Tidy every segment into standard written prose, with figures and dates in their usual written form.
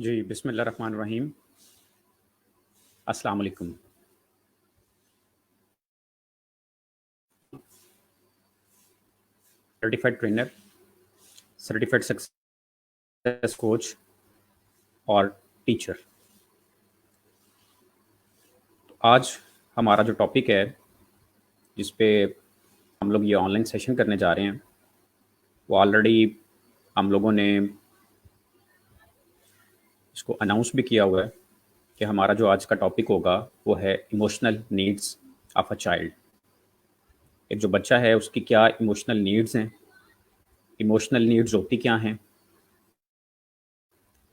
جی بسم اللہ الرحمن الرحیم۔ السلام علیکم۔ Certified trainer, certified success coach اور ٹیچر۔ آج ہمارا جو ٹاپک ہے جس پہ ہم لوگ یہ آن لائن سیشن کرنے جا رہے ہیں وہ آلریڈی ہم لوگوں نے اس کو اناؤنس بھی کیا ہوا ہے کہ ہمارا جو آج کا ٹاپک ہوگا وہ ہے emotional needs of a child. ایک جو بچہ ہے اس کی کیا ایموشنل نیڈز ہیں، ایموشنل نیڈز ہوتی کیا ہیں،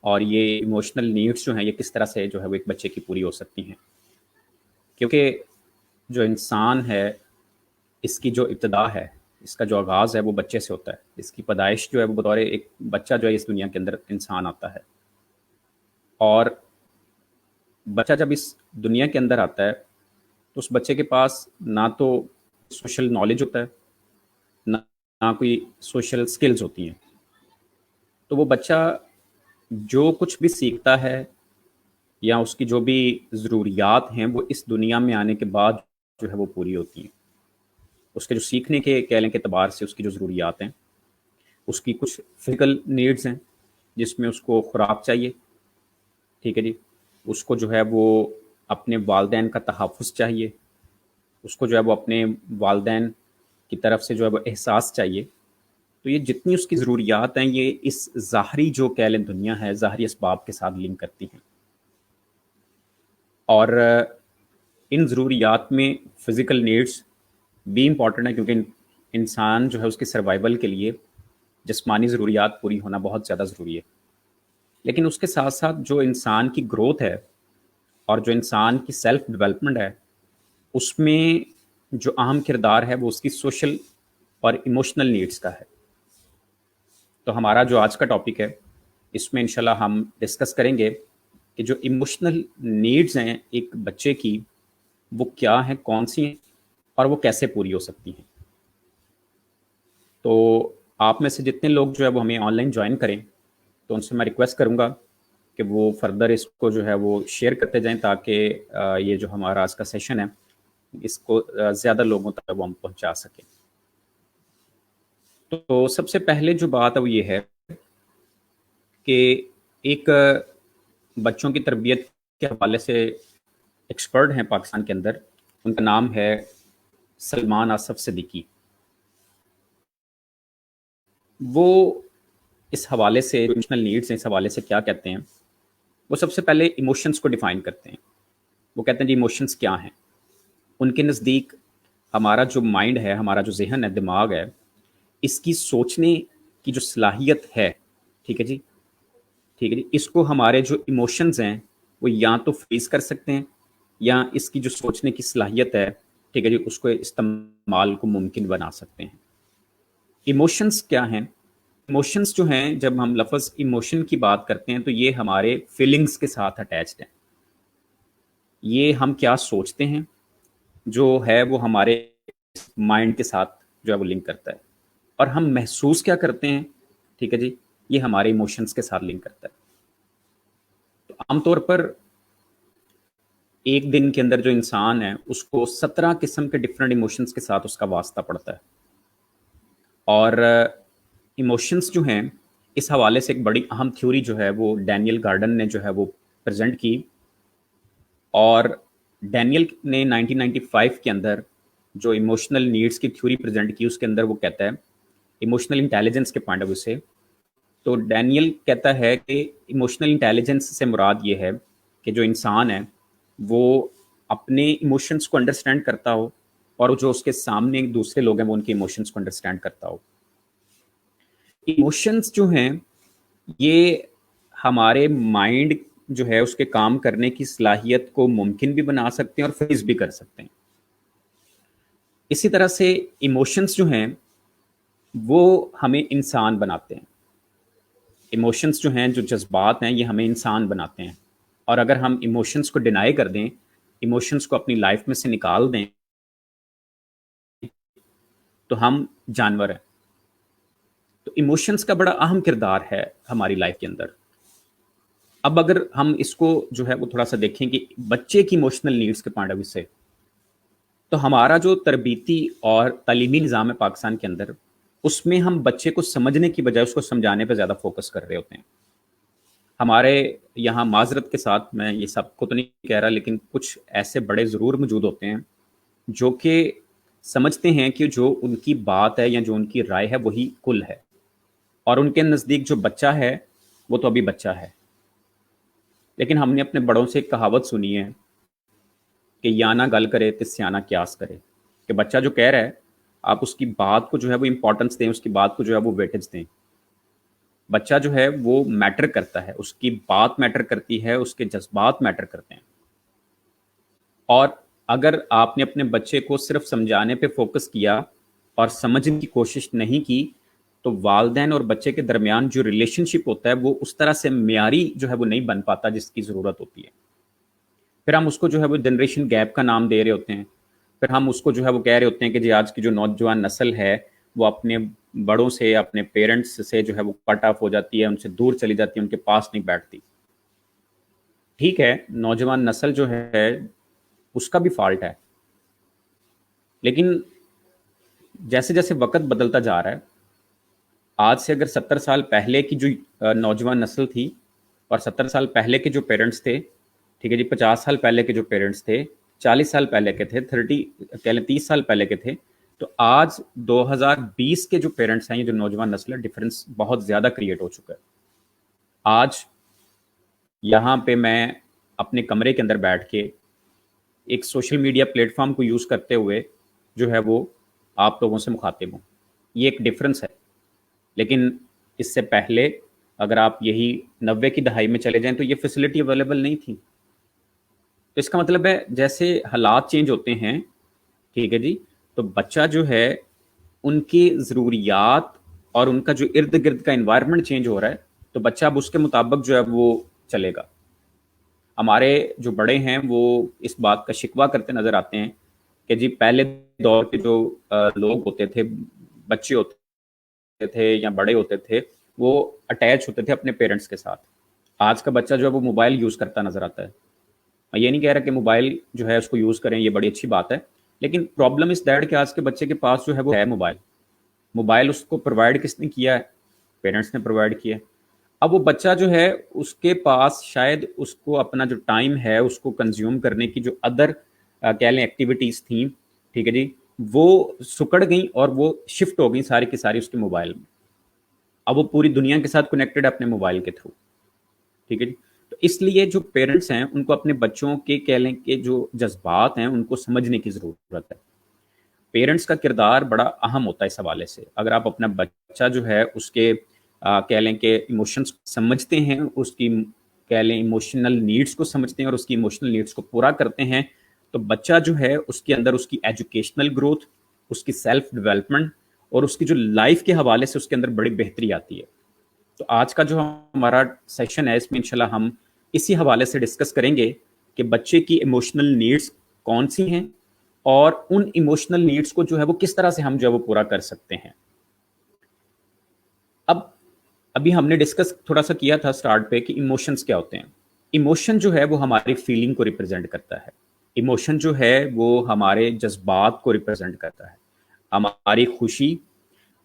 اور یہ ایموشنل نیڈس جو ہیں یہ کس طرح سے جو ہے وہ ایک بچے کی پوری ہو سکتی ہیں۔ کیونکہ جو انسان ہے اس کی جو ابتدا ہے، اس کا جو آغاز ہے وہ بچے سے ہوتا ہے۔ اس کی پیدائش جو ہے وہ بطور ایک بچہ جو ہے اس دنیا کے اندر انسان آتا ہے، اور بچہ جب اس دنیا کے اندر آتا ہے تو اس بچے کے پاس نہ تو سوشل نالج ہوتا ہے، نہ کوئی سوشل سکلز ہوتی ہیں۔ تو وہ بچہ جو کچھ بھی سیکھتا ہے یا اس کی جو بھی ضروریات ہیں وہ اس دنیا میں آنے کے بعد جو ہے وہ پوری ہوتی ہیں۔ اس کے جو سیکھنے کے کہنے کے اعتبار سے اس کی جو ضروریات ہیں، اس کی کچھ فزیکل نیڈز ہیں جس میں اس کو خوراک چاہیے، ٹھیک ہے جی، اس کو جو ہے وہ اپنے والدین کا تحفظ چاہیے، اس کو جو ہے وہ اپنے والدین کی طرف سے جو ہے وہ احساس چاہیے۔ تو یہ جتنی اس کی ضروریات ہیں یہ اس ظاہری جو کہہ لیں دنیا ہے، ظاہری اسباب کے ساتھ لنک کرتی ہیں، اور ان ضروریات میں فزیکل نیڈز بھی امپورٹنٹ ہے، کیونکہ انسان جو ہے اس کی سروائیول کے لیے جسمانی ضروریات پوری ہونا بہت زیادہ ضروری ہے۔ لیکن اس کے ساتھ ساتھ جو انسان کی گروتھ ہے اور جو انسان کی سیلف ڈیولپمنٹ ہے، اس میں جو اہم کردار ہے وہ اس کی سوشل اور ایموشنل نیڈز کا ہے۔ تو ہمارا جو آج کا ٹاپک ہے اس میں انشاءاللہ ہم ڈسکس کریں گے کہ جو ایموشنل نیڈز ہیں ایک بچے کی وہ کیا ہیں، کون سی ہیں، اور وہ کیسے پوری ہو سکتی ہیں۔ تو آپ میں سے جتنے لوگ جو ہے وہ ہمیں آن لائن جوائن کریں تو ان سے میں ریکویسٹ کروں گا کہ وہ فردر اس کو جو ہے وہ شیئر کرتے جائیں، تاکہ یہ جو ہمارا آج کا سیشن ہے اس کو زیادہ لوگوں تک وہ ہم پہنچا سکیں۔ تو سب سے پہلے جو بات ہے وہ یہ ہے کہ ایک بچوں کی تربیت کے حوالے سے ایکسپرٹ ہیں پاکستان کے اندر، ان کا نام ہے سلمان آصف صدیقی۔ وہ اس حوالے سے ایموشنل نیڈس ہیں اس حوالے سے کیا کہتے ہیں، وہ سب سے پہلے ایموشنس کو ڈیفائن کرتے ہیں۔ وہ کہتے ہیں جی ایموشنس کیا ہیں۔ ان کے نزدیک ہمارا جو مائنڈ ہے، ہمارا جو ذہن ہے، دماغ ہے، اس کی سوچنے کی جو صلاحیت ہے، ٹھیک ہے جی، ٹھیک ہے جی، اس کو ہمارے جو ایموشنز ہیں وہ یا تو فریز کر سکتے ہیں، یا اس کی جو سوچنے کی صلاحیت ہے، ٹھیک ہے جی، اس کو استعمال کو ممکن بنا سکتے ہیں۔ ایموشنز کیا ہیں؟ ایموشنز جو ہیں، جب ہم لفظ ایموشن کی بات کرتے ہیں تو یہ ہمارے فیلنگز کے ساتھ اٹیچڈ ہیں۔ یہ ہم کیا سوچتے ہیں جو ہے وہ ہمارے مائنڈ کے ساتھ جو ہے وہ لنک کرتا ہے، اور ہم محسوس کیا کرتے ہیں، ٹھیک ہے جی، یہ ہمارے ایموشنز کے ساتھ لنک کرتا ہے۔ تو عام طور پر ایک دن کے اندر جو انسان ہے اس کو 17 قسم کے ڈفرینٹ ایموشنز کے ساتھ اس کا واسطہ پڑتا ہے، اور ایموشنز جو ہیں اس حوالے سے ایک بڑی اہم تھیوری جو ہے وہ ڈینیل گارڈن نے جو ہے وہ پریزنٹ کی، اور ڈینیل نے 1995 کے اندر جو ایموشنل نیڈس کی تھیوری پریزنٹ کی اس کے اندر وہ کہتا ہے ایموشنل انٹیلیجنس کے پوائنٹ آف ویو سے، تو ڈینیل کہتا ہے کہ ایموشنل انٹیلیجنس سے مراد یہ ہے کہ جو انسان ہے وہ اپنے ایموشنس کو انڈرسٹینڈ کرتا ہو، اور جو اس کے سامنے دوسرے لوگ ہیں وہ ان کے ایموشنس کو انڈرسٹینڈ کرتا ہو۔ ایموشنس جو ہیں یہ ہمارے مائنڈ جو ہے اس کے کام کرنے کی صلاحیت کو ممکن بھی بنا سکتے ہیں اور فریز بھی کر سکتے ہیں۔ اسی طرح سے ایموشنس جو ہیں وہ ہمیں انسان بناتے ہیں۔ ایموشنس جو ہیں، جو جذبات ہیں، یہ ہمیں انسان بناتے ہیں، اور اگر ہم ایموشنس کو ڈینائی کر دیں، ایموشنس کو اپنی لائف میں سے نکال دیں تو ہم جانور ہیں۔ تو ایموشنس کا بڑا اہم کردار ہے ہماری لائف کے اندر۔ اب اگر ہم اس کو جو ہے وہ تھوڑا سا دیکھیں کہ بچے کی ایموشنل نیڈس کے پوائنٹ آف ویو سے، تو ہمارا جو تربیتی اور تعلیمی نظام ہے پاکستان کے اندر، اس میں ہم بچے کو سمجھنے کی بجائے اس کو سمجھانے پہ زیادہ فوکس کر رہے ہوتے ہیں. ہمارے یہاں معذرت کے ساتھ میں یہ سب کو تو نہیں کہہ رہا، لیکن کچھ ایسے بڑے ضرور موجود ہوتے ہیں جو کہ سمجھتے ہیں کہ جو ان کی بات ہے یا جو ان کی رائے ہے وہی کل ہے، اور ان کے نزدیک جو بچہ ہے وہ تو ابھی بچہ ہے. لیکن ہم نے اپنے بڑوں سے ایک کہاوت سنی ہے کہ یا نہ گل کرے تو سیانہ قیاس کرے، کہ بچہ جو کہہ رہا ہے آپ اس کی بات کو جو ہے وہ امپورٹنس دیں، اس کی بات کو جو ہے وہ ویٹیج دیں. بچہ جو ہے وہ میٹر کرتا ہے، اس کی بات میٹر کرتی ہے، اس کے جذبات میٹر کرتے ہیں. اور اگر آپ نے اپنے بچے کو صرف سمجھانے پہ فوکس کیا اور سمجھنے کی کوشش نہیں کی، تو والدین اور بچے کے درمیان جو ریلیشن شپ ہوتا ہے وہ اس طرح سے معیاری جو ہے وہ نہیں بن پاتا جس کی ضرورت ہوتی ہے. پھر ہم اس کو جو ہے وہ جنریشن گیپ کا نام دے رہے ہوتے ہیں. پھر ہم اس کو جو ہے وہ کہہ رہے ہوتے ہیں کہ جی آج کی جو نوجوان نسل ہے وہ اپنے بڑوں سے، اپنے پیرنٹس سے جو ہے وہ کٹ آف ہو جاتی ہے، ان سے دور چلی جاتی ہے، ان کے پاس نہیں بیٹھتی. ٹھیک ہے، نوجوان نسل جو ہے اس کا بھی فالٹ ہے، لیکن جیسے جیسے وقت بدلتا جا رہا ہے، آج سے اگر 70 سال پہلے کی جو نوجوان نسل تھی اور 70 سال پہلے کے جو پیرنٹس تھے، ٹھیک ہے جی، 50 سال پہلے کے جو پیرنٹس تھے، 40 سال پہلے کے تھے، 30 سال پہلے کے تھے، تو آج 2020 کے جو پیرنٹس ہیں، یہ جو نوجوان نسل ہے، ڈفرینس بہت زیادہ کریٹ ہو چکا ہے. آج یہاں پہ میں اپنے کمرے کے اندر بیٹھ کے ایک سوشل میڈیا پلیٹ فارم کو یوز کرتے ہوئے جو ہے وہ آپ لوگوں سے مخاطب ہوں. یہ ایک ڈفرینس ہے. لیکن اس سے پہلے اگر آپ یہی 90 کی دہائی میں چلے جائیں تو یہ فیسلٹی اویلیبل نہیں تھی. تو اس کا مطلب ہے جیسے حالات چینج ہوتے ہیں، ٹھیک ہے جی، تو بچہ جو ہے ان کی ضروریات اور ان کا جو ارد گرد کا انوائرمنٹ چینج ہو رہا ہے، تو بچہ اب اس کے مطابق جو ہے وہ چلے گا. ہمارے جو بڑے ہیں وہ اس بات کا شکوہ کرتے نظر آتے ہیں کہ جی پہلے دور کے جو لوگ ہوتے تھے، بچے ہوتے تھے یا بڑے ہوتے تھے، وہ اٹیچ ہوتے تھے اپنے پیرنٹس کے ساتھ. آج کا بچہ جو ہے وہ موبائل یوز کرتا نظر آتا ہے. میں یہ نہیں کہہ رہا کہ موبائل جو ہے اس کو یوز کریں، یہ بڑی اچھی بات ہے، لیکن پرابلم اس دیٹ کہ آج کے بچے کے پاس جو ہے وہ ہے موبائل اس کو پرووائڈ کس نے کیا ہے؟ پیرنٹس نے پرووائڈ کیا ہے. اب وہ بچہ جو ہے اس کے پاس شاید اس کو اپنا جو ٹائم ہے اس کو کنزیوم کرنے کی جو ادر کہہ لیں ایکٹیویٹیز تھیں، ٹھیک ہے جی، وہ سکڑ گئیں اور وہ شفٹ ہو گئیں ساری کی ساری اس کے موبائل میں. اب وہ پوری دنیا کے ساتھ کنیکٹڈ ہے اپنے موبائل کے تھرو، ٹھیک ہے جی. تو اس لیے جو پیرنٹس ہیں ان کو اپنے بچوں کے کہہ لیں کہ جو جذبات ہیں ان کو سمجھنے کی ضرورت ہے. پیرنٹس کا کردار بڑا اہم ہوتا ہے اس حوالے سے. اگر آپ اپنا بچہ جو ہے اس کے کہہ لیں کہ ایموشنس سمجھتے ہیں، اس کی کہہ لیں ایموشنل نیڈس کو سمجھتے ہیں اور اس کی ایموشنل نیڈس کو پورا کرتے ہیں، تو بچہ جو ہے اس کے اندر اس کی ایجوکیشنل گروتھ، اس کی سیلف ڈیولپمنٹ اور اس کی جو لائف کے حوالے سے اس کے اندر بڑی بہتری آتی ہے. تو آج کا جو ہمارا سیشن ہے اس میں انشاءاللہ ہم اسی حوالے سے ڈسکس کریں گے کہ بچے کی ایموشنل نیڈس کون سی ہیں اور ان ایموشنل نیڈس کو جو ہے وہ کس طرح سے ہم جو ہے وہ پورا کر سکتے ہیں. ابھی ہم نے ڈسکس تھوڑا سا کیا تھا سٹارٹ پہ کہ ایموشنز کیا ہوتے ہیں. ایموشن جو ہے وہ ہماری فیلنگ کو ریپرزینٹ کرتا ہے. ایموشن جو ہے وہ ہمارے جذبات کو ریپرزینٹ کرتا ہے. ہماری خوشی،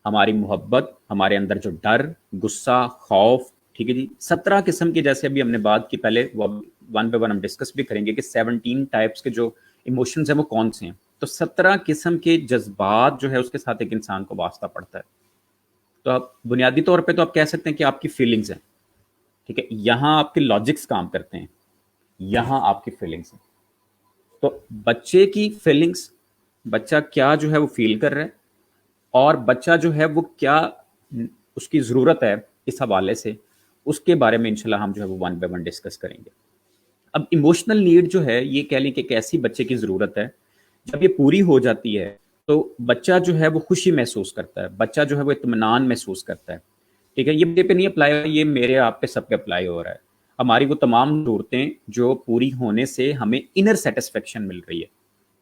ہماری محبت، ہمارے اندر جو ڈر، غصہ، خوف، ٹھیک ہے جی، 17 قسم کی، جیسے ابھی ہم نے بات کی، پہلے ون پہ ون ہم ڈسکس بھی کریں گے کہ 17 ٹائپس کے جو ایموشنز ہیں وہ کون سے ہیں. تو 17 قسم کے جذبات جو ہے اس کے ساتھ ایک انسان کو واسطہ پڑتا ہے. تو آپ بنیادی طور پہ تو آپ کہہ سکتے ہیں کہ آپ کی فیلنگز ہیں، ٹھیک ہے، یہاں آپ کے لاجکس کام کرتے ہیں، یہاں آپ کی فیلنگز ہیں. تو بچے کی فیلنگز، بچہ کیا جو ہے وہ فیل کر رہا ہے اور بچہ جو ہے وہ کیا اس کی ضرورت ہے، اس حوالے سے اس کے بارے میں انشاءاللہ ہم جو ہے وہ ون بائی ون ڈسکس کریں گے. اب ایموشنل نیڈ جو ہے یہ کہہ لیں کہ ایک ایسی بچے کی ضرورت ہے جب یہ پوری ہو جاتی ہے تو بچہ جو ہے وہ خوشی محسوس کرتا ہے، بچہ جو ہے وہ اطمینان محسوس کرتا ہے. ٹھیک ہے، یہ میرے پہ نہیں اپلائی ہو رہا، یہ میرے آپ پہ سب پہ اپلائی ہو رہا ہے. ہماری وہ تمام ضرورتیں جو پوری ہونے سے ہمیں انر سیٹسفیکشن مل رہی ہے،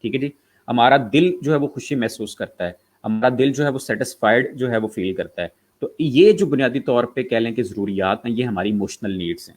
ٹھیک ہے جی، ہمارا دل جو ہے وہ خوشی محسوس کرتا ہے، ہمارا دل جو ہے وہ سیٹسفائیڈ جو ہے وہ فیل کرتا ہے. تو یہ جو بنیادی طور پہ کہہ لیں کہ ضروریات ہیں، یہ ہماری ایموشنل نیڈس ہیں.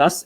10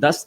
10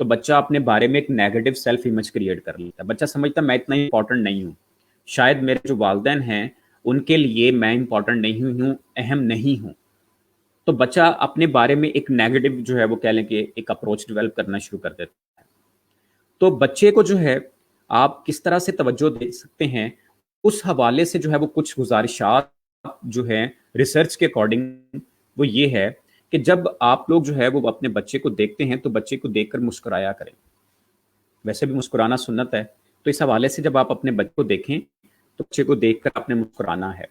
تو بچہ اپنے بارے میں ایک نیگیٹو سیلف امیج کریٹ کر لیتا ہے. بچہ سمجھتا ہے میں اتنا امپورٹنٹ نہیں ہوں, شاید میرے جو والدین ہیں ان کے لیے میں امپورٹنٹ نہیں ہوں, اہم نہیں ہوں. تو بچہ اپنے بارے میں ایک نیگیٹو جو ہے وہ کہہ لیں کہ ایک اپروچ ڈیولپ کرنا شروع کر دیتا ہے. تو بچے کو جو ہے آپ کس طرح سے توجہ دے سکتے ہیں, اس حوالے سے جو ہے وہ کچھ گزارشات جو ہیں ریسرچ کے اکارڈنگ وہ یہ ہے کہ جب آپ لوگ جو ہے وہ اپنے بچے کو دیکھتے ہیں تو بچے کو دیکھ کر مسکرایا کریں. ویسے بھی مسکرانا سنت ہے, تو اس حوالے سے جب آپ اپنے بچے کو دیکھیں تو بچے کو دیکھ کر آپ نے مسکرانا ہے.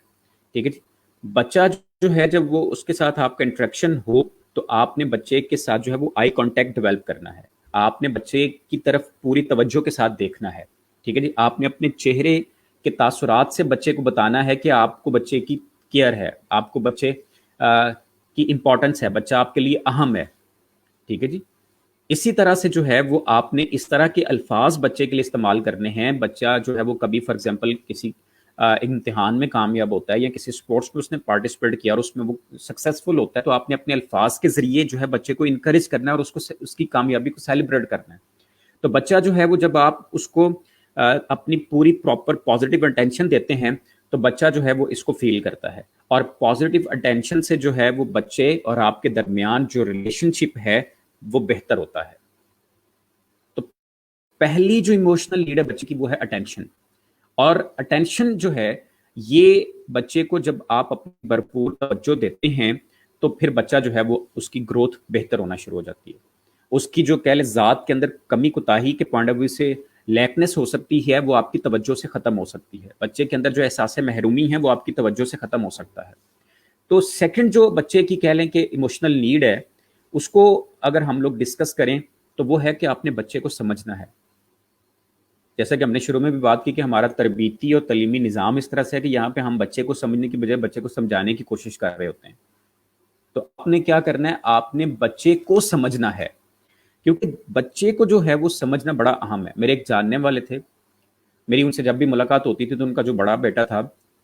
ٹھیک ہے جی. بچہ جو ہے جب وہ اس کے ساتھ آپ کا انٹریکشن ہو تو آپ نے بچے کے ساتھ جو ہے وہ آئی کانٹیکٹ ڈیولپ کرنا ہے. آپ نے بچے کی طرف پوری توجہ کے ساتھ دیکھنا ہے. ٹھیک ہے جی. آپ نے اپنے چہرے کے تاثرات سے بچے کو بتانا ہے کہ آپ کو بچے کی کیئر ہے, آپ کو بچے کی امپورٹنس ہے, بچہ آپ کے لیے اہم ہے. ٹھیک ہے جی. اسی طرح سے جو ہے وہ آپ نے اس طرح کے الفاظ بچے کے لیے استعمال کرنے ہیں. بچہ جو ہے وہ کبھی فار ایگزامپل کسی امتحان میں کامیاب ہوتا ہے یا کسی سپورٹس میں اس نے پارٹیسپیٹ کیا اور اس میں وہ سکسیزفل ہوتا ہے, تو آپ نے اپنے الفاظ کے ذریعے جو ہے بچے کو انکریج کرنا ہے اور اس کی کامیابی کو سیلیبریٹ کرنا ہے. تو بچہ جو ہے وہ جب آپ اس کو اپنی پوری پراپر پازیٹیو اٹینشن دیتے ہیں تو بچہ جو ہے وہ اس کو فیل کرتا ہے, اور پازیٹیو اٹینشن سے جو ہے وہ بچے اور آپ کے درمیان جو ریلیشن شپ ہے وہ بہتر ہوتا ہے. تو پہلی جو ایموشنل نیڈ ہے بچے کی وہ ہے اٹینشن, اور اٹینشن جو ہے یہ بچے کو جب آپ اپنی بھرپور توجہ دیتے ہیں تو پھر بچہ جو ہے وہ اس کی گروتھ بہتر ہونا شروع ہو جاتی ہے. اس کی جو کہہ لیں ذات کے اندر کمی کوتاہی کے پوائنٹ آف ویو سے لیکنیس ہو سکتی ہے, وہ آپ کی توجہ سے ختم ہو سکتی ہے. بچے کے اندر جو احساس محرومی ہے وہ آپ کی توجہ سے ختم ہو سکتا ہے. تو سیکنڈ جو بچے کی کہہ لیں کہ ایموشنل نیڈ ہے اس کو اگر ہم لوگ ڈسکس کریں تو وہ ہے کہ آپ نے بچے کو سمجھنا ہے. جیسا کہ ہم نے شروع میں بھی بات کی کہ ہمارا تربیتی اور تعلیمی نظام اس طرح سے ہے کہ یہاں پہ ہم بچے کو سمجھنے کی بجائے بچے کو سمجھانے کی کوشش کر رہے ہوتے ہیں. تو آپ نے کیا کرنا ہے, آپ نے بچے کو سمجھنا ہے, کیونکہ بچے کو جو ہے وہ سمجھنا بڑا اہم ہے. میرے ایک جاننے والے تھے, میری ان سے جب بھی ملاقات ہوتی تھی تو ان کا جو بڑا بیٹا تھا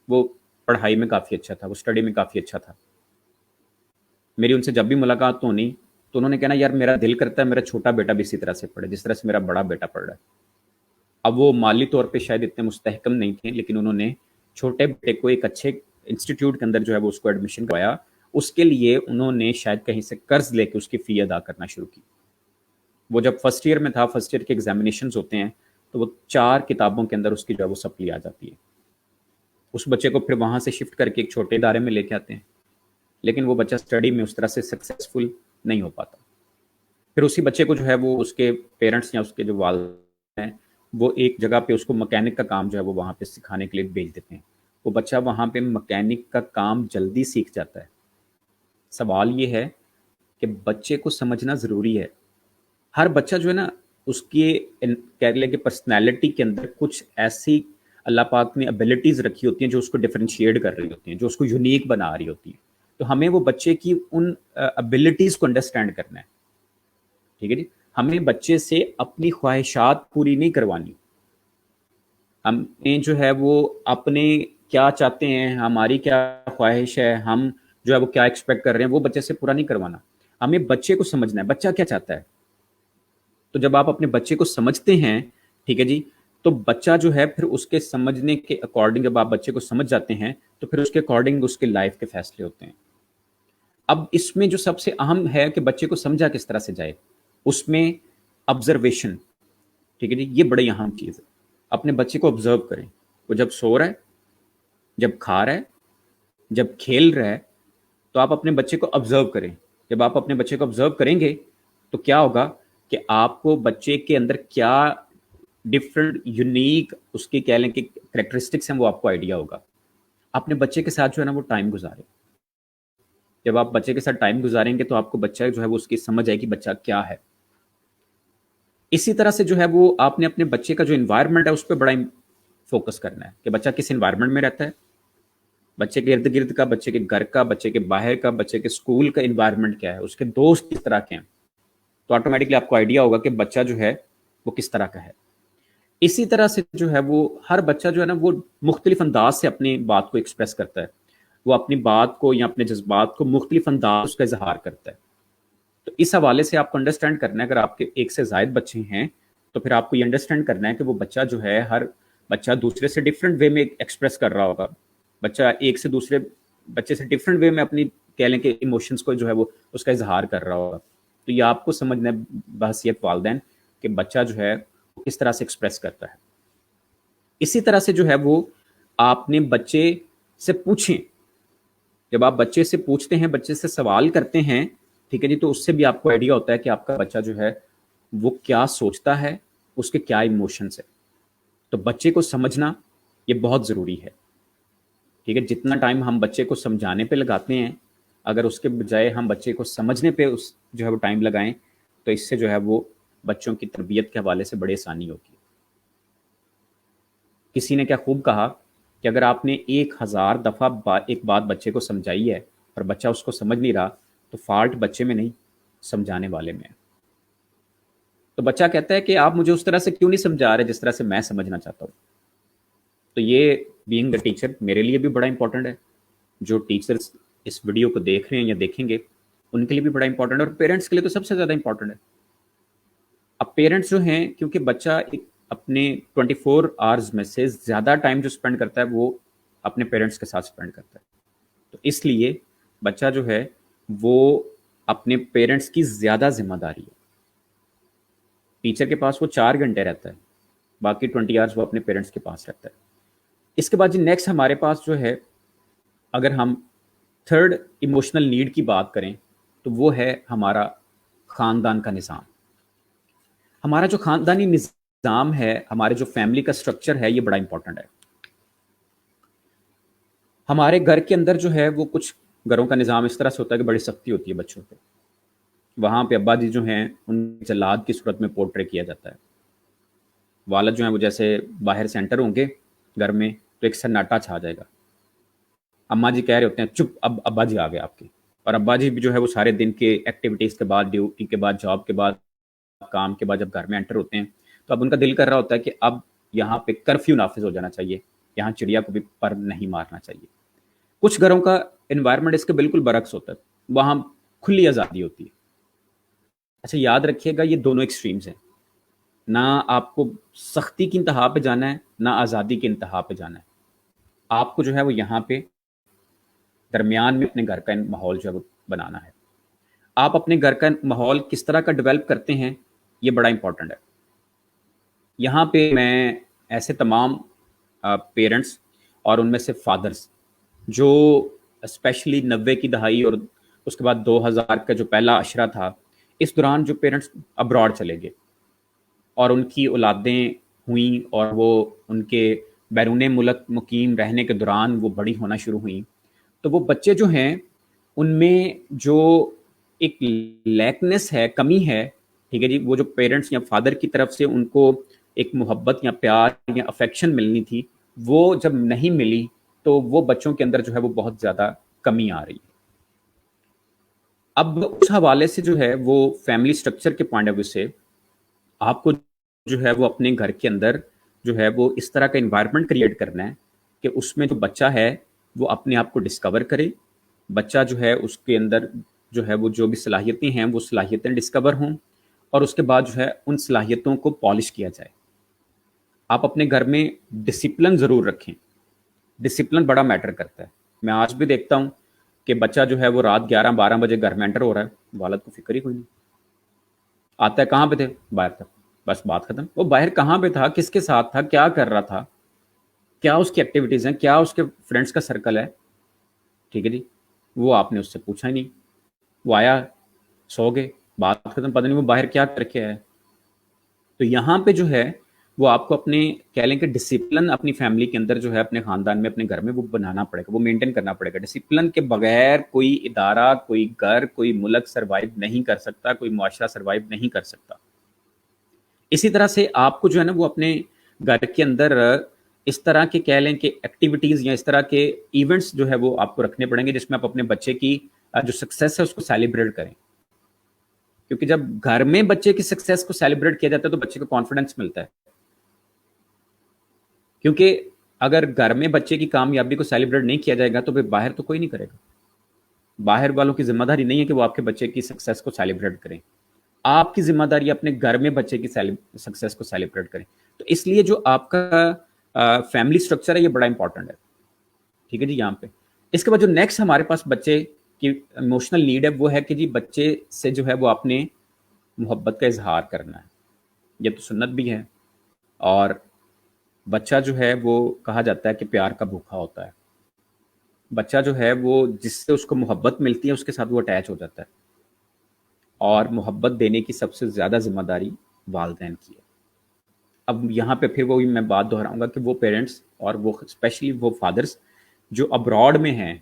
وہ پڑھائی میں کافی اچھا تھا, وہ اسٹڈی میں کافی اچھا تھا. میری ان سے جب بھی ملاقات ہونی تو انہوں نے کہنا یار میرا دل کرتا ہے میرا چھوٹا بیٹا بھی اسی طرح سے پڑھے جس طرح سے میرا بڑا بیٹا پڑھ رہا ہے. اب وہ مالی طور پہ شاید اتنے مستحکم نہیں تھے, لیکن انہوں نے چھوٹے بیٹے کو ایک اچھے انسٹیٹیوٹ کے اندر جو ہے وہ اس کو ایڈمیشن کروایا. اس کے لیے انہوں نے شاید کہیں سے قرض لے کے اس کی فی ادا کرنا شروع کی. وہ جب فرسٹ ایئر میں تھا, فرسٹ ایئر کے ایگزامینیشنز ہوتے ہیں تو وہ 4 کتابوں کے اندر اس کی جو ہے وہ سپلی آ جاتی ہے. اس بچے کو پھر وہاں سے شفٹ کر کے ایک چھوٹے ادارے میں لے کے آتے ہیں, لیکن وہ بچہ اسٹڈی میں اس طرح سے سکسیزفل نہیں ہو پاتا. پھر اسی بچے کو جو ہے وہ اس کے پیرنٹس یا اس کے جو والد ہیں وہ ایک جگہ پہ اس کو مکینک کا کام جو ہے وہ وہاں پہ سکھانے کے لیے بھیج دیتے ہیں. وہ بچہ وہاں پہ مکینک کا کام جلدی سیکھ جاتا ہے. سوال یہ ہے کہ بچے کو سمجھنا ضروری ہے. ہر بچہ جو ہے نا اس کی کہہ لیں کہ پرسنالٹی کے اندر کچھ ایسی اللہ پاک نے ابیلٹیز رکھی ہوتی ہیں جو اس کو ڈفرینشیٹ کر رہی ہوتی ہیں, جو اس کو یونیک بنا رہی ہوتی ہیں. تو ہمیں وہ بچے کی ان ابیلٹیز کو انڈرسٹینڈ کرنا ہے. ٹھیک ہے جی. ہمیں بچے سے اپنی خواہشات پوری نہیں کروانی. ہمیں جو ہے وہ اپنے کیا چاہتے ہیں, ہماری کیا خواہش ہے, ہم جو ہے وہ کیا ایکسپیکٹ کر رہے ہیں وہ بچے سے پورا نہیں کروانا. ہمیں بچے کو سمجھنا ہے بچہ کیا چاہتا ہے. تو جب آپ اپنے بچے کو سمجھتے ہیں, ٹھیک ہے جی, تو بچہ جو ہے پھر اس کے سمجھنے کے اکارڈنگ جب آپ بچے کو سمجھ جاتے ہیں تو پھر اس کے اکارڈنگ اس کے لائف کے فیصلے ہوتے ہیں. اب اس میں جو سب سے اہم ہے کہ بچے کو سمجھا کس طرح سے جائے, اس میں آبزرویشن. ٹھیک ہے جی, یہ بڑی اہم چیز ہے. اپنے بچے کو آبزرو کریں. وہ جب سو رہا ہے, جب کھا رہا ہے, جب کھیل رہا ہے, تو آپ اپنے بچے کو آبزرو کریں. جب آپ اپنے بچے کو آبزرو کریں گے تو کیا ہوگا کہ آپ کو بچے کے اندر کیا ڈفرنٹ یونیک اس کی کہہ لیں کہ کریکٹرسٹکس ہیں وہ آپ کو آئیڈیا ہوگا. اپنے بچے کے ساتھ جو ہے نا وہ ٹائم گزاریں. جب آپ بچے کے ساتھ ٹائم گزاریں گے تو آپ کو بچہ جو ہے وہ اس کی سمجھ آئے گی بچہ کیا ہے. اسی طرح سے جو ہے وہ آپ نے اپنے بچے کا جو انوائرمنٹ ہے اس پہ بڑا فوکس کرنا ہے کہ بچہ کس انوائرمنٹ میں رہتا ہے, بچے کے ارد گرد کا, بچے کے گھر کا, بچے کے باہر کا, بچے کے اسکول کا انوائرمنٹ کیا ہے, اس کے دوست کس طرح کے ہیں. تو آٹومیٹکلی آپ کو آئیڈیا ہوگا کہ بچہ جو ہے وہ کس طرح کا ہے. اسی طرح سے جو ہے وہ ہر بچہ جو ہے نا وہ مختلف انداز سے اپنی بات کو ایکسپریس کرتا ہے. وہ اپنی بات کو یا اپنے جذبات کو مختلف انداز کا اظہار کرتا ہے. تو اس حوالے سے آپ کو انڈرسٹینڈ کرنا ہے، اگر آپ کے ایک سے زائد بچے ہیں تو پھر آپ کو یہ انڈرسٹینڈ کرنا ہے کہ وہ بچہ جو ہے، ہر بچہ دوسرے سے ڈفرینٹ وے میں ایکسپریس کر رہا ہوگا. بچہ ایک سے دوسرے بچے سے ڈفرینٹ وے میں اپنی کہہ لیں کہ ایموشنس کو جو ہے وہ اس کا اظہار کر رہا ہوگا. تو یہ آپ کو سمجھنا ہے بحیثیت والدین کہ بچہ جو ہے وہ کس طرح سے ایکسپریس کرتا ہے. اسی طرح سے جو ہے وہ آپ نے بچے سے پوچھیں. جب آپ بچے سے پوچھتے ہیں، بچے سے سوال کرتے ہیں، ٹھیک ہے جی، تو اس سے بھی آپ کو آئیڈیا ہوتا ہے کہ آپ کا بچہ جو ہے وہ کیا سوچتا ہے، اس کے کیا ایموشنس ہے. تو بچے کو سمجھنا یہ بہت ضروری ہے. ٹھیک ہے، جتنا ٹائم ہم بچے کو سمجھانے پہ لگاتے ہیں، اگر اس کے بجائے ہم بچے کو سمجھنے پہ اس جو ہے وہ ٹائم لگائیں، تو اس سے جو ہے وہ بچوں کی تربیت کے حوالے سے بڑی آسانی ہوگی. کسی نے کیا خوب کہا کہ اگر آپ نے 1000 دفعہ ایک بات بچے کو سمجھائی ہے اور بچہ اس کو سمجھ نہیں رہا، تو فالٹ بچے میں نہیں، سمجھانے والے میں ہے. تو بچہ کہتا ہے کہ آپ مجھے اس طرح سے کیوں نہیں سمجھا رہے جس طرح سے میں سمجھنا چاہتا ہوں. تو یہ بینگ اے ٹیچر میرے لیے بھی بڑا امپورٹنٹ ہے. جو ٹیچرز اس ویڈیو کو دیکھ رہے ہیں یا دیکھیں گے ان کے لیے بھی بڑا امپورٹنٹ ہے، اور پیرنٹس کے لیے تو سب سے زیادہ امپورٹنٹ ہے. اب پیرنٹس جو ہیں، کیونکہ بچہ اپنے 24 آورز میں سے زیادہ ٹائم جو اسپینڈ کرتا ہے وہ اپنے پیرنٹس کے ساتھ اسپینڈ کرتا ہے. تو اس لیے بچہ جو ہے وہ اپنے پیرنٹس کی زیادہ ذمہ داری ہے. ٹیچر کے پاس وہ 4 گھنٹے رہتا ہے، باقی 20 آورز وہ اپنے پیرنٹس کے پاس رہتا ہے. اس کے بعد جی نیکسٹ ہمارے پاس جو ہے، اگر ہم تھرڈ ایموشنل نیڈ کی بات کریں تو وہ ہے ہمارا خاندان کا نظام. ہمارا جو خاندانی نظام ہے، ہمارے جو فیملی کا سٹرکچر ہے، یہ بڑا امپورٹنٹ ہے. ہمارے گھر کے اندر جو ہے وہ کچھ گھروں کا نظام اس طرح سے ہوتا ہے کہ بڑی سختی ہوتی ہے بچوں پہ. وہاں پہ ابا جی جو ہیں ان جلاد کی صورت میں پورٹرے کیا جاتا ہے. والد جو ہیں وہ جیسے باہر سے انٹر ہوں گے گھر میں تو ایک سناٹا چھا جائے گا. اماں جی کہہ رہے ہوتے ہیں چپ، اب ابا جی آ گئے آپ کے. اور ابا جی بھی جو ہے وہ سارے دن کے ایکٹیویٹیز کے بعد، ڈیوٹی کے بعد، جاب کے بعد، کام کے بعد جب گھر میں انٹر ہوتے ہیں تو اب ان کا دل کر رہا ہوتا ہے کہ اب یہاں پہ کرفیو نافذ ہو جانا چاہیے، یہاں چڑیا کو بھی پر نہیں مارنا چاہیے. کچھ گھروں کا انوائرمنٹ اس کے بالکل برعکس ہوتا ہے، وہاں کھلی آزادی ہوتی ہے. اچھا یاد رکھیے گا یہ دونوں ایکسٹریمز ہیں، نہ آپ کو سختی کی انتہا پہ جانا ہے نہ آزادی کی انتہا پہ جانا ہے. آپ کو جو ہے وہ یہاں پہ درمیان میں اپنے گھر کا ماحول جو ہے وہ بنانا ہے. آپ اپنے گھر کا ماحول کس طرح کا ڈیولپ کرتے ہیں یہ بڑا امپورٹنٹ ہے. یہاں پہ میں ایسے تمام پیرنٹس اور ان میں سے فادرز جو اسپیشلی 90 کی دہائی اور اس کے بعد 2000 کا جو پہلا عشرہ تھا، اس دوران جو پیرنٹس ابراڈ چلے گئے اور ان کی اولادیں ہوئیں اور وہ ان کے بیرون ملک مقیم رہنے کے دوران وہ بڑی ہونا شروع ہوئیں، تو وہ بچے جو ہیں ان میں جو ایک لیکنس ہے، کمی ہے، ٹھیک ہے جی، وہ جو پیرنٹس یا فادر کی طرف سے ان کو ایک محبت یا پیار یا افیکشن ملنی تھی، وہ جب نہیں ملی تو وہ بچوں کے اندر جو ہے وہ بہت زیادہ کمی آ رہی ہے. اب اس حوالے سے جو ہے وہ فیملی سٹرکچر کے پوائنٹ آف ویو سے آپ کو جو ہے وہ اپنے گھر کے اندر جو ہے وہ اس طرح کا انوائرمنٹ کریٹ کرنا ہے کہ اس میں جو بچہ ہے وہ اپنے آپ کو ڈسکور کرے. بچہ جو ہے اس کے اندر جو ہے وہ جو بھی صلاحیتیں ہیں وہ صلاحیتیں ڈسکور ہوں، اور اس کے بعد جو ہے ان صلاحیتوں کو پالش کیا جائے. آپ اپنے گھر میں ڈسپلن ضرور رکھیں، ڈسپلن بڑا میٹر کرتا ہے. میں آج بھی دیکھتا ہوں کہ بچہ جو ہے وہ رات 11-12 بجے گھر میں انٹر ہو رہا ہے، والد کو فکر ہی کوئی نہیں. آتا ہے کہاں پہ تھے؟ باہر تھا، بس بات ختم. وہ باہر کہاں پہ تھا، کس کے ساتھ تھا، کیا کر رہا تھا، کیا اس کی ایکٹیویٹیز ہیں، کیا اس کے فرینڈس کا سرکل ہے، ٹھیک ہے جی، وہ آپ نے اس سے پوچھا ہی نہیں. وہ آیا، سو گئے، بات ختم، پتہ نہیں وہ باہر کیا کر کے ہے. تو یہاں پہ جو ہے وہ آپ کو اپنے کہہ لیں کہ ڈسپلن اپنی فیملی کے اندر جو ہے اپنے خاندان میں، اپنے گھر میں وہ بنانا پڑے گا، وہ مینٹین کرنا پڑے گا. ڈسپلن کے بغیر کوئی ادارہ، کوئی گھر، کوئی ملک سروائیو نہیں کر سکتا، کوئی معاشرہ سروائیو نہیں کر سکتا. اسی طرح سے آپ کو جو ہے نا وہ اپنے گھر کے اندر اس طرح کے کہہ لیں کہ ایکٹیویٹیز یا اس طرح کے ایونٹس جو ہے وہ آپ کو رکھنے پڑیں گے جس میں آپ اپنے بچے کی جو سکسیس ہے اس کو سیلیبریٹ کریں. کیونکہ جب گھر میں بچے کی سکسیس کو سیلیبریٹ کیا جاتا ہے تو بچے کو کانفیڈنس ملتا ہے. کیونکہ اگر گھر میں بچے کی کامیابی کو سیلیبریٹ نہیں کیا جائے گا تو پھر باہر تو کوئی نہیں کرے گا. باہر والوں کی ذمہ داری نہیں ہے کہ وہ آپ کے بچے کی سکسیس کو سیلیبریٹ کریں، آپ کی ذمہ داری اپنے گھر میں بچے کی سکسیس کو سیلیبریٹ کریں. تو اس لیے جو آپ کا فیملی اسٹرکچر ہے یہ بڑا امپورٹنٹ ہے. ٹھیک ہے جی. یہاں پہ اس کے بعد جو نیکسٹ ہمارے پاس بچے کی ایموشنل نیڈ ہے وہ ہے کہ جی بچے سے جو ہے وہ اپنے محبت کا اظہار کرنا ہے. یہ تو سنت بھی ہے، اور بچہ جو ہے وہ کہا جاتا ہے کہ پیار کا بھوکا ہوتا ہے. بچہ جو ہے وہ جس سے اس کو محبت ملتی ہے اس کے ساتھ وہ اٹیچ ہو جاتا ہے، اور محبت دینے کی سب سے زیادہ ذمہ داری والدین کی ہے. اب یہاں پہ پھر وہی میں بات دہراؤں گا کہ وہ پیرنٹس اور وہ اسپیشلی وہ فادرس جو ابراڈ میں ہیں،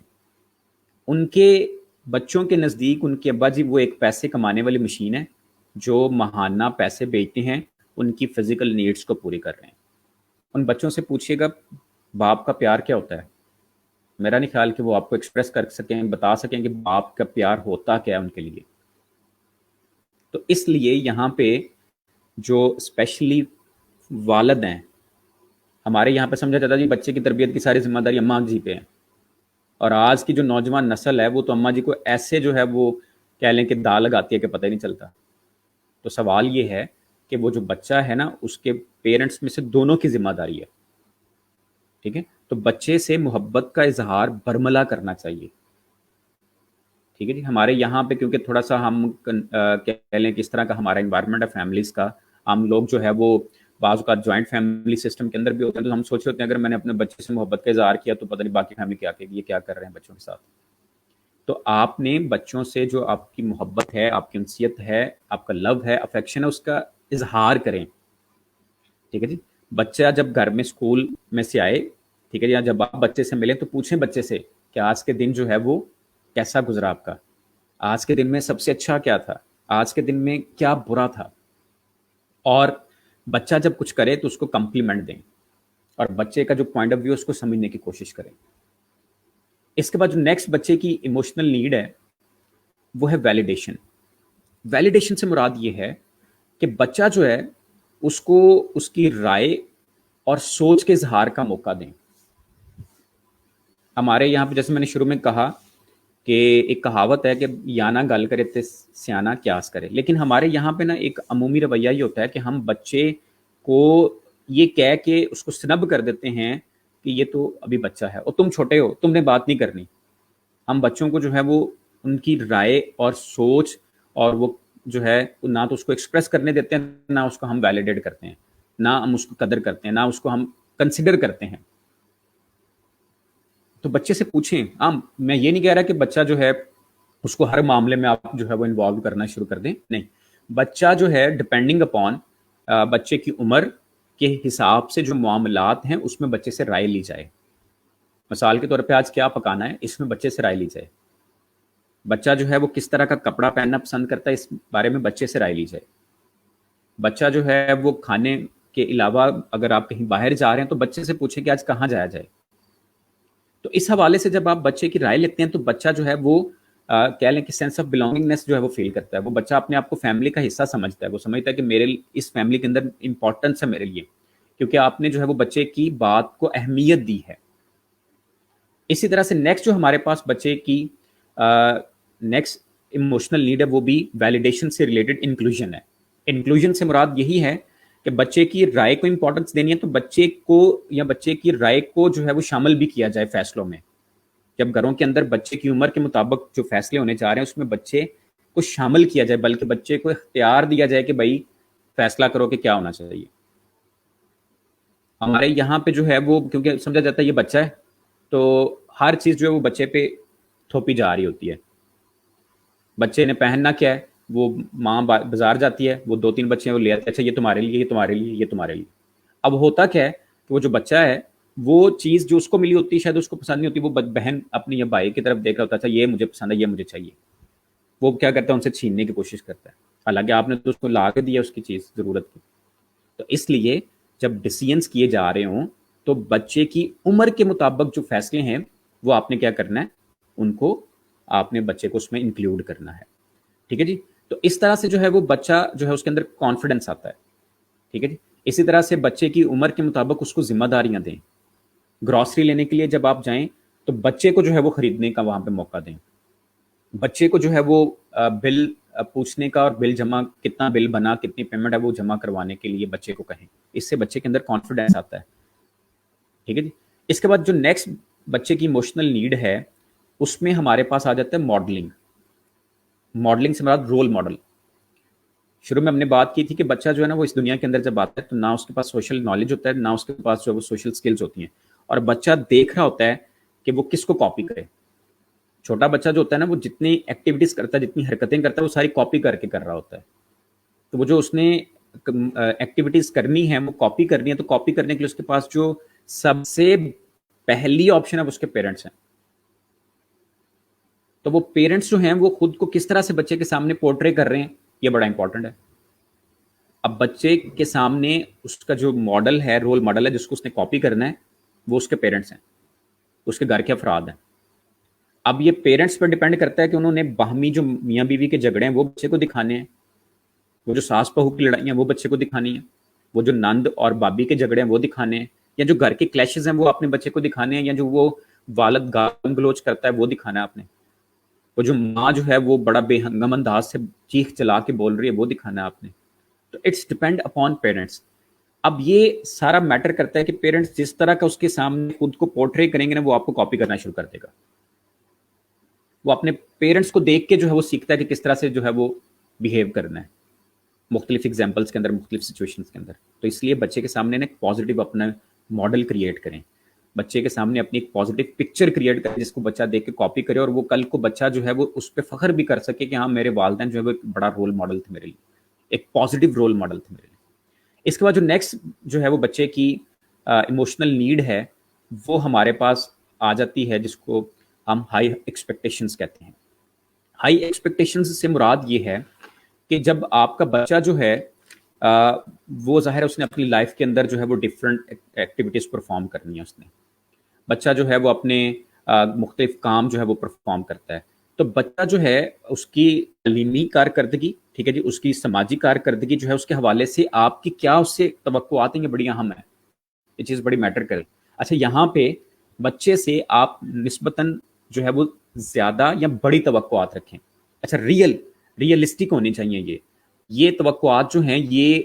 ان کے بچوں کے نزدیک ان کے ابا جی وہ ایک پیسے کمانے والی مشین ہے جو ماہانہ پیسے بیچتے ہیں، ان کی فزیکل نیڈس کو پوری کر رہے ہیں. ان بچوں سے پوچھیے گا باپ کا پیار کیا ہوتا ہے، میرا نہیں خیال کہ وہ آپ کو ایکسپریس کر سکیں، بتا سکیں کہ باپ کا پیار ہوتا کیا ہے ان کے لیے. تو اس لیے یہاں پہ جو اسپیشلی والد ہیں، ہمارے یہاں پہ سمجھا جاتا ہے جی بچے کی تربیت کی ساری ذمہ داری اماں جی پہ ہے، اور آج کی جو نوجوان نسل ہے وہ تو اماں جی کو ایسے جو ہے وہ کہہ لیں کہ دا لگاتی ہے کہ پتہ ہی نہیں چلتا. تو سوال یہ ہے کہ وہ جو بچہ ہے نا اس کے پیرنٹس میں سے دونوں کی ذمہ داری ہے. ٹھیک ہے. تو بچے سے محبت کا اظہار برملا کرنا چاہیے. ٹھیک ہے جی. ہمارے یہاں پہ کیونکہ تھوڑا سا ہم کہہ لیں کہ اس طرح کا ہمارا انوائرمنٹ ہے فیملیز کا، ہم لوگ جو ہے وہ بعض اوقات جوائنٹ فیملی سسٹم کے اندر بھی ہوتے ہیں، تو ہم سوچ رہے ہوتے ہیں اگر میں نے اپنے بچے سے محبت کا اظہار کیا تو پتہ نہیں باقی فیملی کیا کہے گی، یہ کیا کر رہے ہیں بچوں کے ساتھ. تو آپ نے بچوں سے جو آپ کی محبت ہے، آپ کی انسیت ہے، آپ کا لو ہے، افیکشن ہے، اس کا اظہار کریں. ٹھیک ہے جی. بچہ جب گھر میں اسکول میں سے آئے، ٹھیک ہے جی، جب آپ بچے سے ملیں تو پوچھیں بچے سے کہ آج کے دن جو ہے وہ کیسا گزرا آپ کا، آج کے دن میں سب سے اچھا کیا تھا، آج کے دن میں کیا برا تھا. اور بچہ جب کچھ کرے تو اس کو کمپلیمنٹ دیں، اور بچے کا جو پوائنٹ آف ویو اس کو سمجھنے کی کوشش کریں. اس کے بعد جو نیکسٹ بچے کی ایموشنل نیڈ ہے وہ ہے ویلیڈیشن. ویلیڈیشن سے مراد یہ ہے کہ بچہ جو ہے اس کو اس کی رائے اور سوچ کے اظہار کا موقع دیں. ہمارے یہاں پہ جیسے میں نے شروع میں کہا کہ ایک کہاوت ہے کہ یا نہ گل کرے تے سیانا کیاس کرے، لیکن ہمارے یہاں پہ نا ایک عمومی رویہ یہ ہوتا ہے کہ ہم بچے کو یہ کہہ کے اس کو سنب کر دیتے ہیں کہ یہ تو ابھی بچہ ہے اور تم چھوٹے ہو، تم نے بات نہیں کرنی. ہم بچوں کو جو ہے وہ ان کی رائے اور سوچ اور وہ جو ہے نہ تو اس کو ایکسپریس کرنے دیتے ہیں، نہ اس کو ہم ویلیڈیٹ کرتے ہیں، نہ ہم اس کو قدر کرتے ہیں، نہ اس کو ہم کنسیڈر کرتے ہیں. تو بچے سے پوچھیں. میں یہ نہیں کہہ رہا کہ بچہ جو ہے اس کو ہر معاملے میں آپ جو ہے وہ انوالو کرنا شروع کر دیں، نہیں. بچہ جو ہے ڈپینڈنگ اپون بچے کی عمر کے حساب سے جو معاملات ہیں اس میں بچے سے رائے لی جائے. مثال کے طور پہ آج کیا پکانا ہے، اس میں بچے سے رائے لی جائے. بچہ جو ہے وہ کس طرح کا کپڑا پہننا پسند کرتا ہے، اس بارے میں بچے سے رائے لی جائے. بچہ جو ہے وہ کھانے کے علاوہ اگر آپ کہیں باہر جا رہے ہیں تو بچے سے پوچھیں کہ آج کہاں جایا جائے. تو اس حوالے سے جب آپ بچے کی رائے لیتے ہیں تو بچہ جو ہے وہ کہہ لیں کہ سینس آف بلانگنگنیس جو ہے وہ فیل کرتا ہے. وہ بچہ اپنے آپ کو فیملی کا حصہ سمجھتا ہے، وہ سمجھتا ہے کہ میرے اس فیملی کے اندر امپورٹنس ہے میرے لیے، کیونکہ آپ نے جو ہے وہ بچے کی بات کو اہمیت دی ہے. اسی طرح سے نیکسٹ جو ہمارے پاس بچے کی نیکسٹ ایموشنل نیڈ ہے وہ بھی ویلیڈیشن سے ریلیٹڈ انکلوژن ہے. انکلوژن سے مراد یہی ہے کہ بچے کی رائے کو امپورٹنس دینی ہے تو بچے کو یا بچے کی رائے کو جو ہے وہ شامل بھی کیا جائے فیصلوں میں. جب گھروں کے اندر بچے کی عمر کے مطابق جو فیصلے ہونے جا رہے ہیں اس میں بچے کو شامل کیا جائے، بلکہ بچے کو اختیار دیا جائے کہ بھائی فیصلہ کرو کہ کیا ہونا چاہیے. ہمارے یہاں پہ جو ہے وہ کیونکہ سمجھا جاتا ہے یہ بچہ ہے تو ہر چیز جو ہے وہ بچے پہ تھوپی جا رہی ہوتی ہے. بچے نے پہننا کیا ہے، وہ ماں بازار جاتی ہے، وہ 2-3 بچے ہیں وہ لے آتے ہیں، اچھا یہ تمہارے لیے، یہ تمہارے لیے، یہ تمہارے لیے. اب ہوتا کیا ہے کہ وہ جو بچہ ہے وہ چیز جو اس کو ملی ہوتی ہے شاید اس کو پسند نہیں ہوتی، وہ بہن اپنی یا بھائی کی طرف دیکھ رہا ہوتا ہے، اچھا یہ مجھے پسند ہے، یہ مجھے چاہیے. وہ کیا کرتا ہے ان سے چھیننے کی کوشش کرتا ہے، حالانکہ آپ نے تو اس کو لا کے دیا اس کی چیز ضرورت کی. تو اس لیے جب ڈیسیژنس کیے جا رہے ہوں تو بچے کی عمر کے مطابق جو فیصلے ہیں وہ آپ نے کیا کرنا ہے، ان کو آپ نے بچے کو اس میں انکلوڈ کرنا ہے. ٹھیک ہے جی. تو اس طرح سے جو ہے وہ بچہ جو ہے اس کے اندر کانفیڈنس آتا ہے. ٹھیک ہے جی. اسی طرح سے بچے کی عمر کے مطابق اس کو ذمہ داریاں دیں. گروسری لینے کے لیے جب آپ جائیں تو بچے کو جو ہے وہ خریدنے کا وہاں پہ موقع دیں. بچے کو جو ہے وہ بل پوچھنے کا اور بل جمع کتنا بل بنا کتنی پیمنٹ ہے وہ جمع کروانے کے لیے بچے کو کہیں، اس سے بچے کے اندر کانفیڈینس آتا ہے. ٹھیک ہے جی. اس کے بعد جو نیکسٹ بچے کی ایموشنل نیڈ ہے اس میں ہمارے پاس آ جاتا ہے ماڈلنگ. ماڈلنگ سے مراد رول ماڈل. شروع میں ہم نے بات کی تھی کہ بچہ جو ہے نا وہ اس دنیا کے اندر جب آتا ہے تو نہ اس کے پاس سوشل نالج ہوتا ہے، نہ اس کے پاس جو ہے وہ سوشل سکلز ہوتی ہیں، اور بچہ دیکھ رہا ہوتا ہے کہ وہ کس کو کاپی کرے. چھوٹا بچہ جو ہوتا ہے نا وہ جتنی ایکٹیویٹیز کرتا ہے، جتنی حرکتیں کرتا ہے، وہ ساری کاپی کر کے کر رہا ہوتا ہے. تو وہ جو اس نے ایکٹیویٹیز کرنی ہے وہ کاپی کرنی ہے، تو کاپی کرنے کے لیے اس کے پاس جو سب سے پہلی آپشن ہے وہ اس کے پیرنٹس ہیں. تو وہ پیرنٹس جو ہیں وہ خود کو کس طرح سے بچے کے سامنے پورٹرے کر رہے ہیں، یہ بڑا امپورٹنٹ ہے. اب بچے کے سامنے اس کا جو ماڈل ہے، رول ماڈل ہے جس کو اس نے کاپی کرنا ہے، وہ اس کے پیرنٹس ہیں، اس کے گھر کے افراد ہیں. اب یہ پیرنٹس پر ڈیپینڈ کرتا ہے کہ انہوں نے باہمی جو میاں بیوی کے جھگڑے ہیں وہ بچے کو دکھانے ہیں، وہ جو ساس بہو کی لڑائیاں وہ بچے کو دکھانی ہیں، وہ جو نند اور بابی کے جھگڑے ہیں وہ دکھانے ہیں، یا جو گھر کے کلیشز ہیں وہ اپنے بچے کو دکھانے ہیں، یا جو وہ والد گال گلوچ کرتا ہے وہ دکھانا ہے آپ نے، وہ جو ماں جو ہے وہ بڑا بے ہنگم انداز سے چیخ چلا کے بول رہی ہے وہ دکھانا ہے آپ نے. تو اٹس ڈپینڈ اپون پیرنٹس. اب یہ سارا میٹر کرتا ہے کہ پیرنٹس جس طرح کا اس کے سامنے خود کو پورٹرے کریں گے نا وہ آپ کو کاپی کرنا شروع کر دے گا. وہ اپنے پیرنٹس کو دیکھ کے جو ہے وہ سیکھتا ہے کہ کس طرح سے جو ہے وہ بیہیو کرنا ہے مختلف ایگزامپلس کے اندر، مختلف سچویشنز کے اندر. تو اس لیے بچے کے سامنے نا ایک پازیٹیو اپنا ماڈل کریٹ کریں، بچے کے سامنے اپنی ایک پازیٹیو پکچر کریٹ کریں جس کو بچہ دیکھ کے کاپی کرے، اور وہ کل کو بچہ جو ہے وہ اس پہ فخر بھی کر سکے کہ ہاں میرے والدین جو ہے وہ ایک بڑا رول ماڈل تھے میرے لیے، ایک پازیٹیو رول ماڈل تھے میرے لیے. اس کے بعد جو نیکسٹ جو ہے وہ بچے کی ایموشنل نیڈ ہے وہ ہمارے پاس آ جاتی ہے جس کو ہم ہائی ایکسپیکٹیشنز کہتے ہیں. ہائی ایکسپیکٹیشنز سے مراد یہ ہے کہ جب آپ کا بچہ جو ہے وہ ظاہر ہے اس نے اپنی لائف کے اندر جو ہے وہ ڈفرینٹ ایکٹیویٹیز پرفارم کرنی ہے. اس نے بچہ جو ہے وہ اپنے مختلف کام جو ہے وہ پرفارم کرتا ہے. تو بچہ جو ہے اس کی تعلیمی کارکردگی، ٹھیک ہے جی، اس کی سماجی کارکردگی جو ہے اس کے حوالے سے آپ کی کیا اس سے توقعات ہیں، یہ بڑی اہم ہے، یہ چیز بڑی میٹر کرے. اچھا یہاں پہ بچے سے آپ نسبتاً جو ہے وہ زیادہ یا بڑی توقعات رکھیں. اچھا ریئلسٹک ہونی چاہیے. یہ توقعات جو ہیں یہ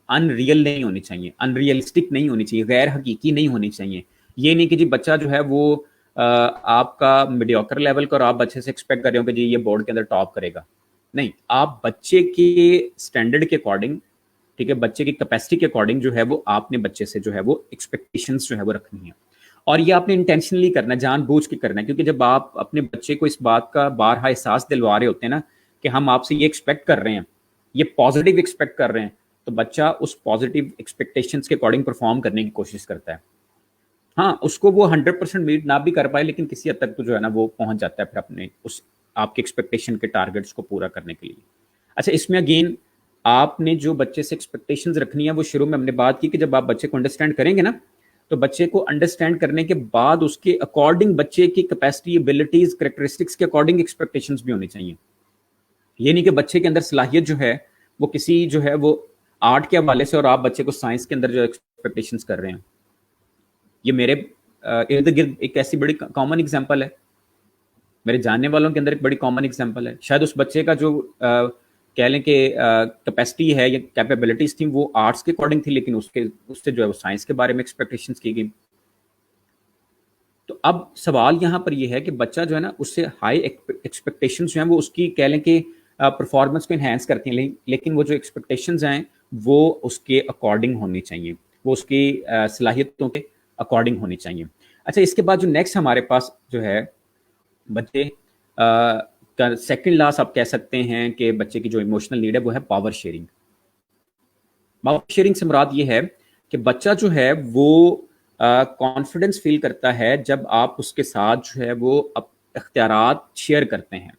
ان ریئل نہیں ہونی چاہیے، ان ریئلسٹک نہیں ہونی چاہیے، غیر حقیقی نہیں ہونی چاہیے. یہ نہیں کہ جی بچہ جو ہے وہ آپ کا میڈیوکر لیول کا اور آپ بچے سے ایکسپیکٹ کر رہے ہو کہ جی یہ بورڈ کے اندر ٹاپ کرے گا. نہیں، آپ بچے کے اسٹینڈرڈ کے اکارڈنگ، ٹھیک ہے، بچے کی کیپیسٹی کے اکارڈنگ جو ہے وہ آپ نے بچے سے جو ہے وہ ایکسپیکٹیشنز جو ہے وہ رکھنی ہے. اور یہ آپ نے انٹینشنلی کرنا ہے، جان بوجھ کے کرنا ہے، کیونکہ جب آپ اپنے بچے کو اس بات کا بارہا احساس دلوا رہے ہوتے ہیں نا کہ ہم آپ سے یہ ایکسپیکٹ کر رہے ہیں، یہ پازیٹیو ایکسپیکٹ کر رہے ہیں، تو بچہ اس پازیٹیو ایکسپیکٹیشنز کے اکارڈنگ پرفارم کرنے کی کوشش کرتا ہے. ہاں اس کو وہ 100% میٹ نہ بھی کر پائے لیکن کسی حد تک تو جو ہے نا وہ پہنچ جاتا ہے پھر اپنے اس آپ کے ایکسپیکٹیشن کے ٹارگیٹس کو پورا کرنے کے لیے. اچھا اس میں اگین آپ نے جو بچے سے ایکسپیکٹیشنز رکھنی ہے وہ شروع میں ہم نے بات کی کہ جب آپ بچے کو انڈرسٹینڈ کریں گے نا تو بچے کو انڈرسٹینڈ کرنے کے بعد اس کے اکارڈنگ بچے کی کیپیسٹی، ایبلٹیز، کریکٹرسٹکس کے اکارڈنگ ایکسپیکٹیشنز بھی ہونی چاہیے. یہ نہیں کہ بچے کے اندر صلاحیت جو ہے وہ کسی جو ہے وہ آرٹ کے حوالے سے اور آپ بچے کو سائنس کے اندر جو ایکسپیکٹیشنز کر رہے ہیں. یہ میرے ارد گرد ایک ایسی بڑی کامن ایگزامپل ہے، میرے جاننے والوں کے اندر ایک بڑی کامن ایگزامپل ہے. شاید اس بچے کا جو کہہ لیں کہ کیپیسٹی ہے یا کیپیبلٹیز تھیں وہ آرٹس کے اکارڈنگ تھی، لیکن اس سے جو ہے وہ سائنس کے بارے میں ایکسپیکٹیشنز کی گئی. تو اب سوال یہاں پر یہ ہے کہ بچہ جو ہے نا اس سے ہائی ایکسپیکٹیشنز جو ہیں وہ اس کی کہہ لیں کہ پرفارمنس کو انہینس کرتی ہیں، لیکن وہ جو ایکسپیکٹیشنز ہیں وہ اس کے اکارڈنگ ہونی چاہیے، وہ اس کی صلاحیتوں کے اکارڈنگ ہونی چاہیے. اچھا اس کے بعد جو نیکسٹ ہمارے پاس جو ہے بچے کا سیکنڈ لاس آپ کہہ سکتے ہیں کہ بچے کی جو ایموشنل نیڈ ہے وہ ہے پاور شیئرنگ. پاور شیئرنگ سے مراد یہ ہے کہ بچہ جو ہے وہ کانفیڈنس فیل کرتا ہے جب آپ اس کے ساتھ جو ہے وہ اختیارات شیئر کرتے ہیں.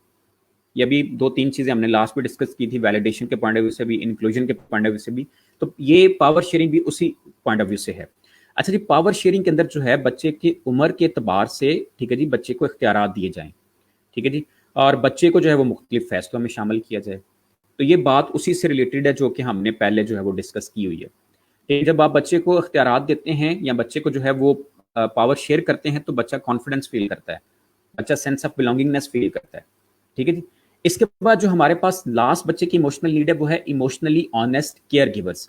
یہ بھی 2-3 چیزیں ہم نے لاسٹ میں ڈسکس کی تھی، ویلیڈیشن کے پوائنٹ آف ویو سے بھی، انکلوژن کے پوائنٹ آف ویو سے بھی. تو یہ پاور شیئرنگ بھی اسی پوائنٹ آف ویو سے ہے. اچھا جی پاور شیئرنگ کے اندر جو ہے بچے کی عمر کے اعتبار سے، ٹھیک ہے جی، بچے کو اختیارات دیے جائیں، ٹھیک ہے جی، اور بچے کو جو ہے وہ مختلف فیصلوں میں شامل کیا جائے. تو یہ بات اسی سے ریلیٹڈ ہے جو کہ ہم نے پہلے جو ہے وہ ڈسکس کی ہوئی ہے. جب آپ بچے کو اختیارات دیتے ہیں یا بچے کو جو ہے وہ پاور شیئر کرتے ہیں تو بچہ کانفیڈنس فیل کرتا ہے، بچہ سینس آف بلانگنگنیس فیل کرتا ہے. ٹھیک ہے جی. اس کے بعد جو ہمارے پاس لاسٹ بچے کی ایموشنل نیڈ ہے وہ ہے ایموشنلی آنیسٹ کیئر گیورس.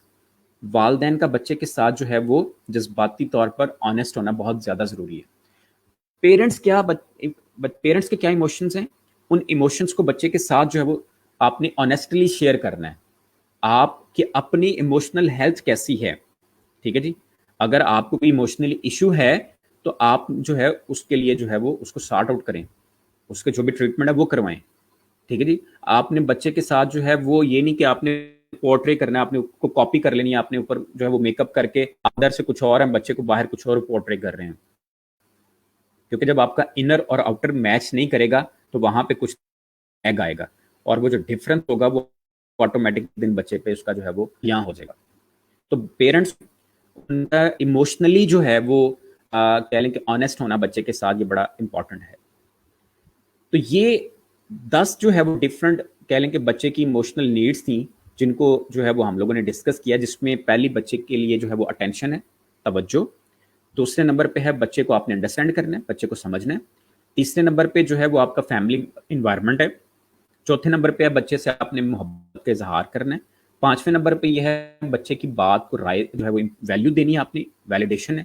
والدین کا بچے کے ساتھ جو ہے وہ جذباتی طور پر آنیسٹ ہونا بہت زیادہ ضروری ہے. پیرنٹس کے کیا ایموشنز ہیں، ان ایموشنز کو بچے کے ساتھ جو ہے وہ آپ نے آنیسٹلی شیئر کرنا ہے. آپ کی اپنی ایموشنل ہیلتھ کیسی ہے، ٹھیک ہے جی. اگر آپ کو کوئی ایموشنل ایشو ہے تو آپ جو ہے اس کے لیے جو ہے وہ اس کو سارٹ آؤٹ کریں، اس کے جو بھی ٹریٹمنٹ ہے وہ کروائیں. ٹھیک ہے جی. آپ نے بچے کے ساتھ جو ہے وہ یہ نہیں کہ آپ نے پورٹری کرنا ہے، آپ نے کو کاپی کر لینی ہے، آپ نے اوپر جو ہے وہ میک اپ کر کے اندر سے کچھ اور ہے، بچے کو باہر کچھ اور پورٹری کر رہے ہیں. کیونکہ جب آپ کا انر اور آؤٹر میچ نہیں کرے گا تو وہاں پہ کچھ ایگ آئے گا، اور وہ جو ڈفرنس ہوگا وہ آٹومیٹک دن بچے پہ اس کا جو ہے وہ یہاں ہو جائے گا. تو پیرنٹس ان کا ایموشنلی جو ہے وہ کہہ لیں کہ آنیسٹ ہونا بچے کے ساتھ یہ بڑا امپورٹنٹ ہے. تو یہ 10 جو ہے وہ ڈفرنٹ کہہ لیں کہ بچے کی ایموشنل نیڈس تھیں جن کو جو ہے وہ ہم لوگوں نے ڈسکس کیا، جس میں پہلی بچے کے لیے جو ہے وہ اٹینشن ہے، توجہ. دوسرے نمبر پہ ہے بچے کو آپ نے انڈرسٹینڈ کرنا ہے، بچے کو سمجھنا ہے. تیسرے نمبر پہ جو ہے وہ آپ کا فیملی انوائرمنٹ ہے. چوتھے نمبر پہ ہے بچے سے آپ نے محبت کا اظہار کرنا ہے. پانچویں نمبر پہ یہ ہے بچے کی بات کو رائے جو ہے وہ ویلیو دینی ہے، آپ نے ویلیڈیشن ہے.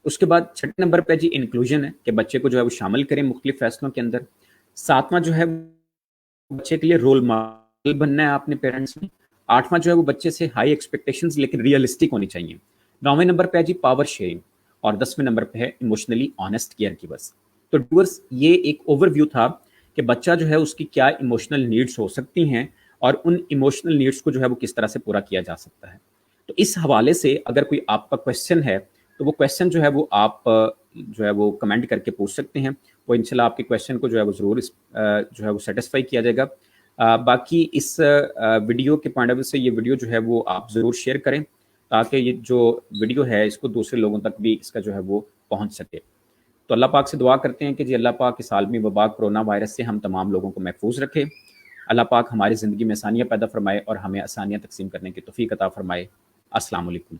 اس کے بعد چھٹے نمبر پہ جی انکلوژن ہے کہ بچے کو جو ہے وہ شامل کریں مختلف فیصلوں کے اندر. ساتواں جو ہے بچے کے لیے رول ماڈل بننا ہے آپ نے پیرنٹس میں. آٹھواں جو ہے وہ بچے سے ہائی ایکسپیکٹیشنز لیکن ریئلسٹک ہونی چاہیے. نویں نمبر پہ ہے جی پاور شیئرنگ، اور 10ویں نمبر پہ ہے ایموشنلی آنیسٹ کیئر گیورس. تو ڈیورس یہ ایک اوور ویو تھا کہ بچہ جو ہے اس کی کیا ایموشنل نیڈس ہو سکتی ہیں اور ان ایموشنل نیڈس کو جو ہے وہ کس طرح سے پورا کیا جا سکتا ہے. تو اس حوالے سے اگر کوئی آپ کا کویشچن ہے تو وہ کویشچن جو ہے وہ آپ جو ہے وہ کمنٹ کر کے پوچھ سکتے ہیں. وہ انشاءاللہ آپ کے کویشچن کو جو ہے وہ ضرور جو ہے وہ سیٹسفائی کیا جائے گا. باقی اس ویڈیو کے پوائنٹ آف ویو سے یہ ویڈیو جو ہے وہ آپ ضرور شیئر کریں تاکہ یہ جو ویڈیو ہے اس کو دوسرے لوگوں تک بھی اس کا جو ہے وہ پہنچ سکے. تو اللہ پاک سے دعا کرتے ہیں کہ جی اللہ پاک اس عالمی وبا کرونا وائرس سے ہم تمام لوگوں کو محفوظ رکھے. اللہ پاک ہماری زندگی میں آسانیاں پیدا فرمائے اور ہمیں آسانیاں تقسیم کرنے کی توفیق عطا فرمائے. السلام علیکم.